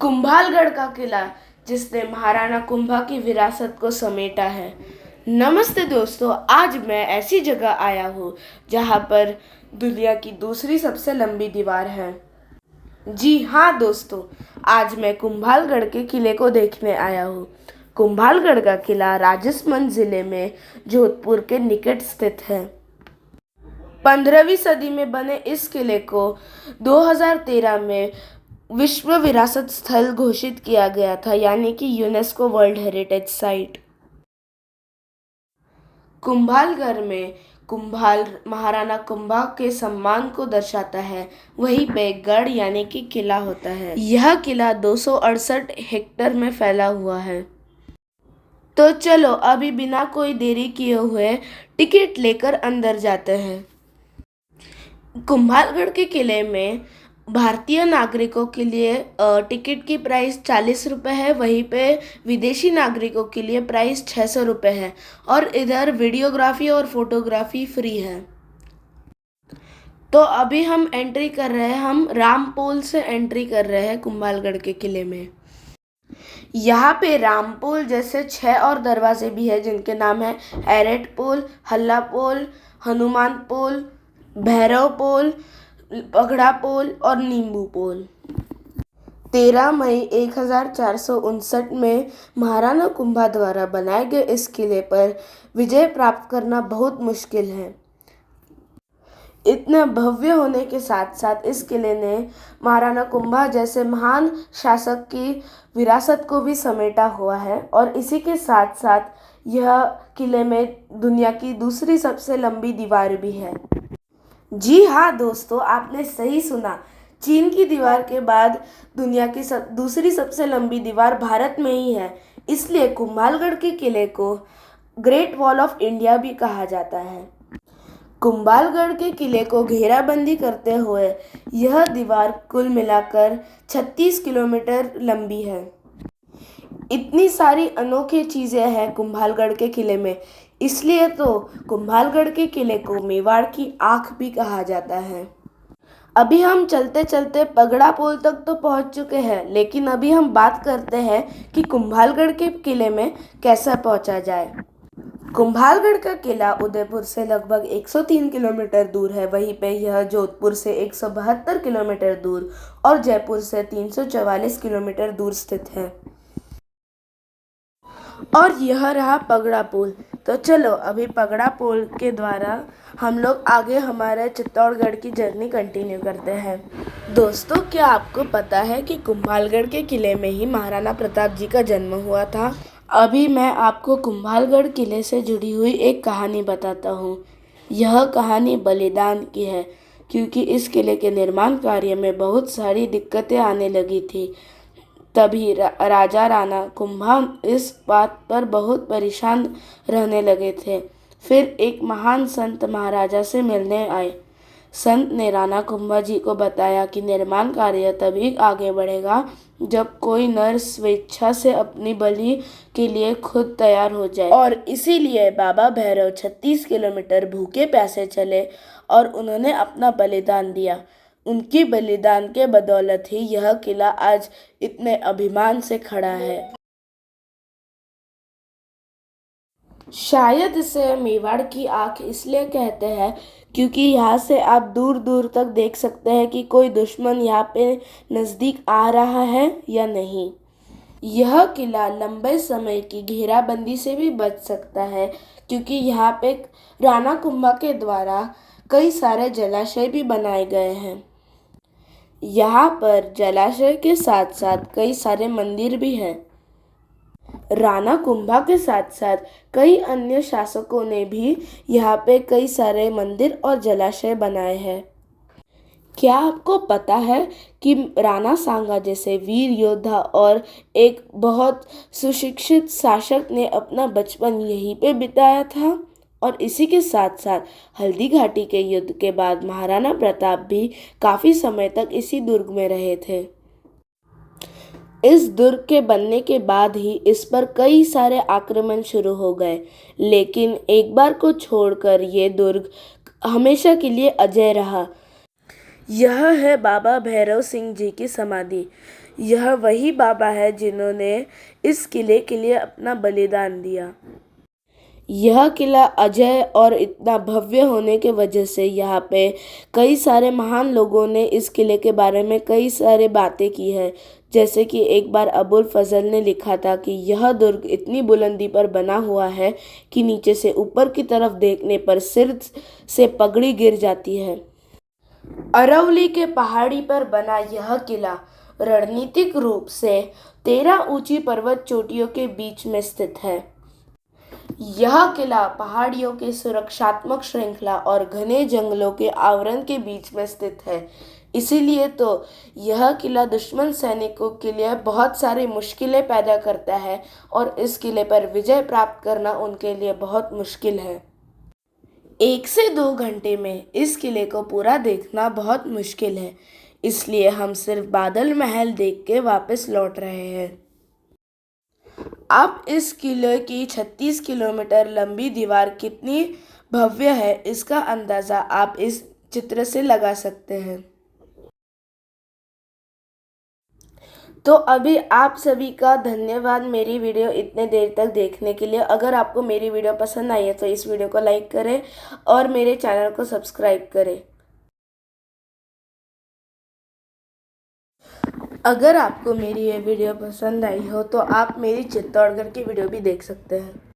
कुंभालगढ़ का किला जिसने महाराणा कुंभा की विरासत को समेटा है। नमस्ते दोस्तों, आज मैं ऐसी जगह आया हूँ जहाँ पर दुनिया की दूसरी सबसे लंबी दीवार है। जी हाँ दोस्तों, आज मैं कुंभालगढ़ के किले को देखने आया हूँ। कुंभालगढ़ का किला राजसमंद जिले में जोधपुर के निकट स्थित है। 15वीं सदी में बने इस किले को 2013 में विश्व विरासत स्थल घोषित किया गया था, यानी कि UNESCO world heritage site. Kumbhalgarh में कुंभाल महाराणा कुंभा के सम्मान को दर्शाता है। वहीं पे गढ़ यानी कि किला होता है। यह किला 268 हेक्टेयर में फैला हुआ है। तो चलो अभी बिना कोई देरी किए हुए टिकट लेकर अंदर जाते हैं। कुंभालगढ़ के किले में भारतीय नागरिकों के लिए टिकट की प्राइस 40 रुपये है। वहीं पे विदेशी नागरिकों के लिए प्राइस 600 रुपये है और इधर वीडियोग्राफी और फोटोग्राफी फ्री है। तो अभी हम एंट्री कर रहे हैं, हम रामपोल से एंट्री कर रहे हैं कुंभालगढ़ के किले में। यहाँ पे रामपोल जैसे 6 और दरवाजे भी है जिनके नाम है एरेट पोल, हल्ला पोल, हनुमान पोल, भैरव पोल, पगड़ा पोल और नींबू पोल। 13 मई 1459 में महाराणा कुंभा द्वारा बनाए गए इस किले पर विजय प्राप्त करना बहुत मुश्किल है। इतना भव्य होने के साथ साथ इस किले ने महाराणा कुंभा जैसे महान शासक की विरासत को भी समेटा हुआ है और इसी के साथ साथ यह किले में दुनिया की दूसरी सबसे लंबी दीवार भी है। जी हाँ दोस्तों, आपने सही सुना। चीन की दीवार के बाद दुनिया की दूसरी सबसे लंबी दीवार भारत में ही है। इसलिए कुंभालगढ़ के किले को ग्रेट वॉल ऑफ इंडिया भी कहा जाता है। कुंभालगढ़ के किले को घेराबंदी करते हुए यह दीवार कुल मिलाकर 36 किलोमीटर लंबी है। इतनी सारी अनोखी चीज़ें हैं कुंभालगढ़ के किले में, इसलिए तो कुंभालगढ़ के किले को मेवाड़ की आँख भी कहा जाता है। अभी हम चलते चलते पगड़ा पोल तक तो पहुंच चुके हैं, लेकिन अभी हम बात करते हैं कि कुंभालगढ़ के किले में कैसे पहुंचा जाए। कुंभालगढ़ का किला उदयपुर से लगभग 103 किलोमीटर दूर है। वहीं पे यह जोधपुर से 172 किलोमीटर दूर और जयपुर से 344 किलोमीटर दूर स्थित है। और यह रहा पगड़ा पुल। तो चलो अभी पगड़ा पुल के द्वारा हम लोग आगे हमारे चित्तौड़गढ़ की जर्नी कंटिन्यू करते हैं। दोस्तों, क्या आपको पता है कि कुंभालगढ़ के किले में ही महाराणा प्रताप जी का जन्म हुआ था? अभी मैं आपको कुंभालगढ़ किले से जुड़ी हुई एक कहानी बताता हूँ। यह कहानी बलिदान की है, क्योंकि इस किले के निर्माण कार्य में बहुत सारी दिक्कतें आने लगी थी। तभी राजा राणा कुंभा इस बात पर बहुत परेशान रहने लगे थे। फिर एक महान संत महाराजा से मिलने आए। संत ने राणा कुंभा जी को बताया कि निर्माण कार्य तभी आगे बढ़ेगा जब कोई नर स्वेच्छा से अपनी बलि के लिए खुद तैयार हो जाए। और इसीलिए बाबा भैरव 36 किलोमीटर भूखे प्यासे चले और उन्होंने अपना बलिदान दिया। उनकी बलिदान के बदौलत ही यह किला आज इतने अभिमान से खड़ा है। शायद इसे मेवाड़ की आँख इसलिए कहते हैं क्योंकि यहाँ से आप दूर दूर तक देख सकते हैं कि कोई दुश्मन यहाँ पे नज़दीक आ रहा है या नहीं। यह किला लंबे समय की घेराबंदी से भी बच सकता है, क्योंकि यहाँ पे राणा कुंभा के द्वारा कई सारे जलाशय भी बनाए गए हैं। यहाँ पर जलाशय के साथ साथ कई सारे मंदिर भी हैं। राणा कुंभा के साथ साथ कई अन्य शासकों ने भी यहाँ पे कई सारे मंदिर और जलाशय बनाए हैं। क्या आपको पता है कि राणा सांगा जैसे वीर योद्धा और एक बहुत सुशिक्षित शासक ने अपना बचपन यहीं पे बिताया था? और इसी के साथ साथ हल्दी घाटी के युद्ध के बाद महाराणा प्रताप भी काफ़ी समय तक इसी दुर्ग में रहे थे। इस दुर्ग के बनने के बाद ही इस पर कई सारे आक्रमण शुरू हो गए, लेकिन एक बार को छोड़कर ये दुर्ग हमेशा के लिए अजय रहा। यह है बाबा भैरव सिंह जी की समाधि। यह वही बाबा है जिन्होंने इस किले के लिए अपना बलिदान दिया। यह किला अजय और इतना भव्य होने के वजह से यहाँ पे कई सारे महान लोगों ने इस किले के बारे में कई सारे बातें की है। जैसे कि एक बार अबुल फजल ने लिखा था कि यह दुर्ग इतनी बुलंदी पर बना हुआ है कि नीचे से ऊपर की तरफ देखने पर सिर से पगड़ी गिर जाती है। अरवली के पहाड़ी पर बना यह किला रणनीतिक रूप से 13 ऊंची पर्वत चोटियों के बीच में स्थित है। यह किला पहाड़ियों के सुरक्षात्मक श्रृंखला और घने जंगलों के आवरण के बीच में स्थित है। इसीलिए तो यह किला दुश्मन सैनिकों के लिए बहुत सारी मुश्किलें पैदा करता है और इस किले पर विजय प्राप्त करना उनके लिए बहुत मुश्किल है। 1 से 2 घंटे में इस किले को पूरा देखना बहुत मुश्किल है, इसलिए हम सिर्फ बादल महल देख के वापस लौट रहे हैं। अब इस किले की 36 किलोमीटर लंबी दीवार कितनी भव्य है, इसका अंदाज़ा आप इस चित्र से लगा सकते हैं। तो अभी आप सभी का धन्यवाद मेरी वीडियो इतने देर तक देखने के लिए। अगर आपको मेरी वीडियो पसंद आई है तो इस वीडियो को लाइक करें और मेरे चैनल को सब्सक्राइब करें। अगर आपको मेरी ये वीडियो पसंद आई हो तो आप मेरी चित्तौड़गढ़ की वीडियो भी देख सकते हैं।